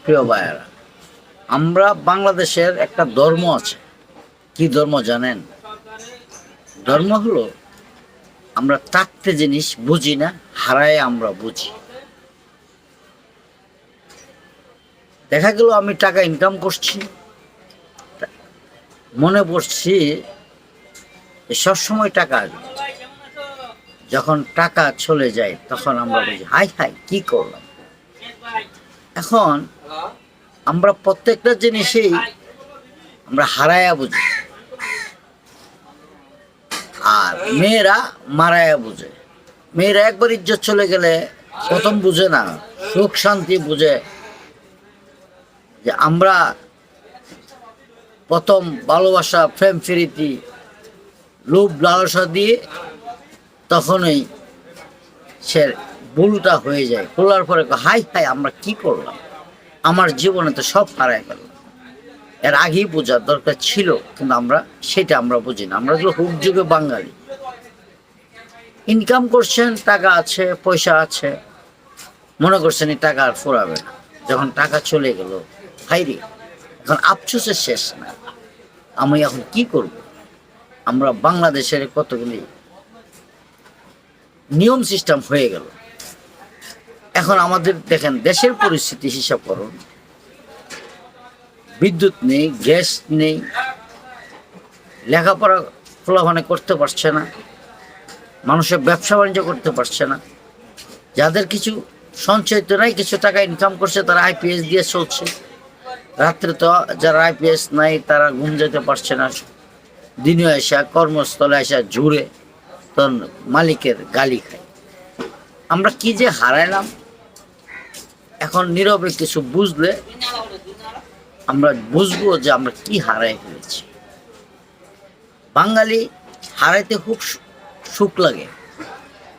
প্রিয় ভাইয়েরা, আমরা বাংলাদেশের একটা ধর্ম আছে। কি ধর্ম জানেন? ধর্ম হলো আমরা থাকতে জিনিস বুঝি না, হারায় আমরা বুঝি। দেখা গেল আমি টাকা ইনকাম করছি, মনে পড়ছি সবসময় টাকা আসবে। যখন টাকা চলে যায় তখন আমরা বুঝি হাই হাই কি করলাম। এখন আমরা প্রত্যেকটা জিনিসেই আমরা হারায়া বুঝি, আর মেয়েরা মারায়া বুঝে। মেয়েরা একবার ইজ্জত চলে গেলে প্রথম বুঝে না, সুখ শান্তি বুঝে। যে আমরা প্রথম ভালোবাসা, প্রেম প্রীতি, লোভ লালসা দিয়ে তখনই সে ভুলটা হয়ে যায়। খোলার পরে হাই হাই আমরা কি করলাম, আমার জীবনে তো সব হারায় গেল। এর আগেই বোঝার দরকার ছিল, কিন্তু সেটা আমরা বুঝি না। আমরা হুক যুগে বাঙালি, ইনকাম করছেন, টাকা আছে, পয়সা আছে, মনে করছেন এই টাকা আর ফুরাবে না। যখন টাকা চলে গেল, হাইরে এখন আফসোসের শেষ না, আমি এখন কি করব। আমরা বাংলাদেশের কতগুলি নিয়ম সিস্টেম হয়ে গেল। এখন আমাদের দেখেন দেশের পরিস্থিতি হিসাব করুন, বিদ্যুৎ নেই, গ্যাস নেই, লেখাপড়া খোলাখানে করতে পারছে না, মানুষের ব্যবসা বাণিজ্য করতে পারছে না। যাদের কিছু সঞ্চয় তো নাই, কিছু টাকা ইনকাম করছে, তারা আইপিএস দিয়ে চলছে। রাত্রে তো যারা আইপিএস নাই তারা ঘুম যেতে পারছে না, দিনে আসা কর্মস্থলে আসা জুড়ে তখন মালিকের গালি খায়। আমরা কি যে হারাইলাম। এখন নীরবে কিছু বুঝলে আমরা বুঝবো যে আমরা কি হারাই ফেলেছি। বাঙালি হারাইতে খুব সুখ লাগে,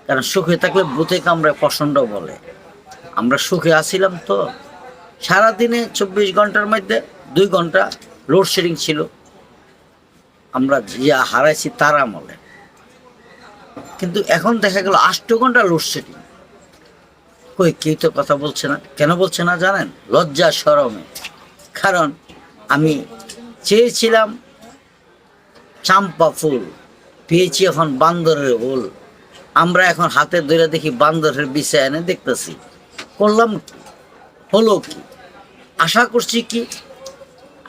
কারণ সুখে থাকলে বুথে কামড়ে পছন্দ বলে। আমরা সুখে আসিলাম তো, সারাদিনে 24 ঘন্টার মধ্যে 2 ঘন্টা লোডশেডিং ছিল। আমরা যা হারাইছি তার আমলে। কিন্তু এখন দেখা গেল 8 ঘন্টা লোডশেডিং। কই কেউ তো কথা বলছে না। কেন বলছে না জানেন? লজ্জা শরমে। কারণ আমি চেয়েছিলাম চাম্পা ফুল, পেয়েছি এখন বান্দরের হুল। আমরা এখন হাতে ধরে দেখি বান্দরের বিছায় এনে দেখতেছি। করলাম হলো কি, আশা করছি কি।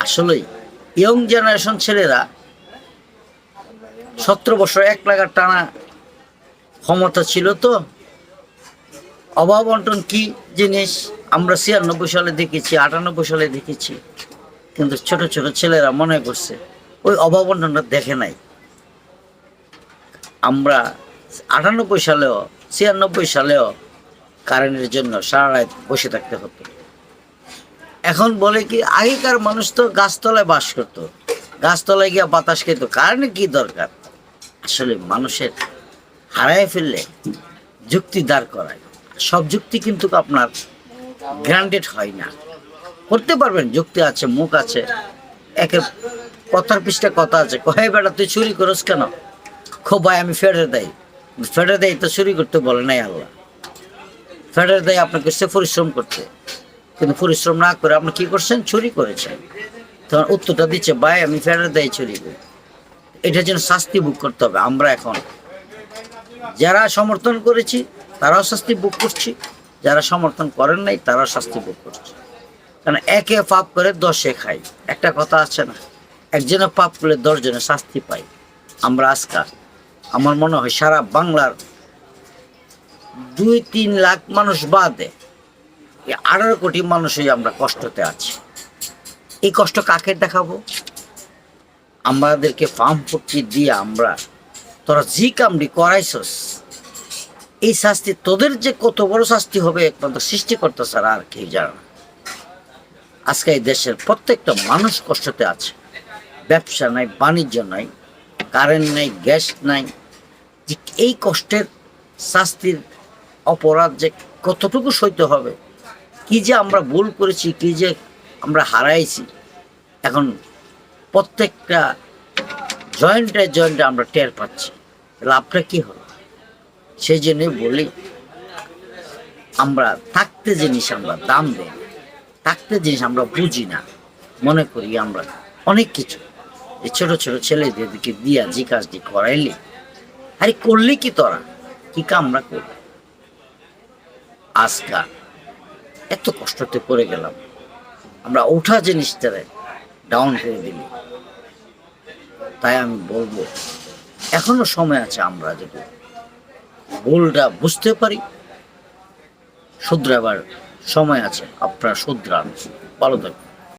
আসলেই ইয়ং জেনারেশন ছেলেরা 17 বছর 1 লাখ টানা ক্ষমতা ছিল তো। অভাব বন্টন কি জিনিস আমরা 96 সালে দেখেছি, 98 সালে দেখেছি। কিন্তু ছোট ছোট ছেলেরা মনে করছে ওই অভাব বন্টনটা দেখে নাই। আমরা 98 সালেও 96 সালেও কারেন্টের জন্য সারা রাত বসে থাকতে হতো। এখন বলে কি আগেকার মানুষ তো গাছতলায় বাস করতো, গাছতলায় গিয়ে বাতাস খেত, কারেন্টের কি দরকার। আসলে মানুষের হারায় ফেললে যুক্তি দাঁড় করায়। সব যুক্তি কিন্তু আপনার গ্রান্টেড হয় না। করতে পারবেন, যুক্তি আছে, মুখ আছে, একের কথার পৃষ্ঠে কথা আছে। কহে বেটা তুই চুরি করস কেন? খো ভাই আমি ফেরত দেয়। ফেরত দেয় তো চুরি করতে বলে নাই আল্লাহ। ফেরত দেয় আপনাকে সে পরিশ্রম করতে, কিন্তু পরিশ্রম না করে আপনি কি করছেন? চুরি করেছেন। তখন উত্তরটা দিচ্ছে ভাই আমি ফেরত দেয় চুরি করি। এটার জন্য শাস্তি ভোগ করতে হবে। আমরা এখন যারা সমর্থন করেছি তারাও শাস্তি ভোগ করছি, যারা সমর্থন করেন নাই তারাও শাস্তি ভোগ করছে। কারণ একে পাপ করে 10 খাই। একটা কথা আছে না, একজনে পাপ করলে 10 জনে শাস্তি পাই। আমরা আজকাল আমার মনে হয় সারা বাংলার 2-3 লাখ মানুষ বাদে 18 কোটি মানুষই আমরা কষ্টতে আছি। এই কষ্ট কাকে দেখাবো? আমাদেরকে ফার্ম ফুটি দিয়ে আমরা তোরা জি কামড়ি করাইছস, এই শাস্তি তোদের যে কত বড় শাস্তি হবে একমাত্র সৃষ্টিকর্তা ছাড়া আর কেউ জানে না। আজকে এই দেশের প্রত্যেকটা মানুষ কষ্টতে আছে। ব্যবসা নাই, বাণিজ্য নাই, কারেন্ট নাই, গ্যাস নাই। যে এই কষ্টের শাস্তির অপরাধ যে কতটুকু সইতে হবে, কি যে আমরা ভুল করেছি, কি যে আমরা হারাইছি, এখন প্রত্যেকটা জয়েন্টে জয়েন্টে আমরা টের পাচ্ছি। লাভটা কি হলো? সেই জন্যই বলি আমরা থাকতে জিনিস আমরা দাম দেই। থাকতে জিনিস আমরা বুঝি না, মনে করি আমরা অনেক কিছু। এই ছোট ছোট ছেলেদেরকে দিয়া জিজ্ঞাসা করাইলে, আরে করলি কি তোরা, কি কামরা করলি? আজকাল এত কষ্টতে পড়ে গেলাম, আমরা ওঠা জিনিসটারে ডাউন করে দিলি। তাই আমি বলবো এখনো সময় আছে, আমরা যদি ভুলটা বুঝতে পারি, শুধরাবার সময় আছে, আপনারা শুধরান। ভালো থাকবেন।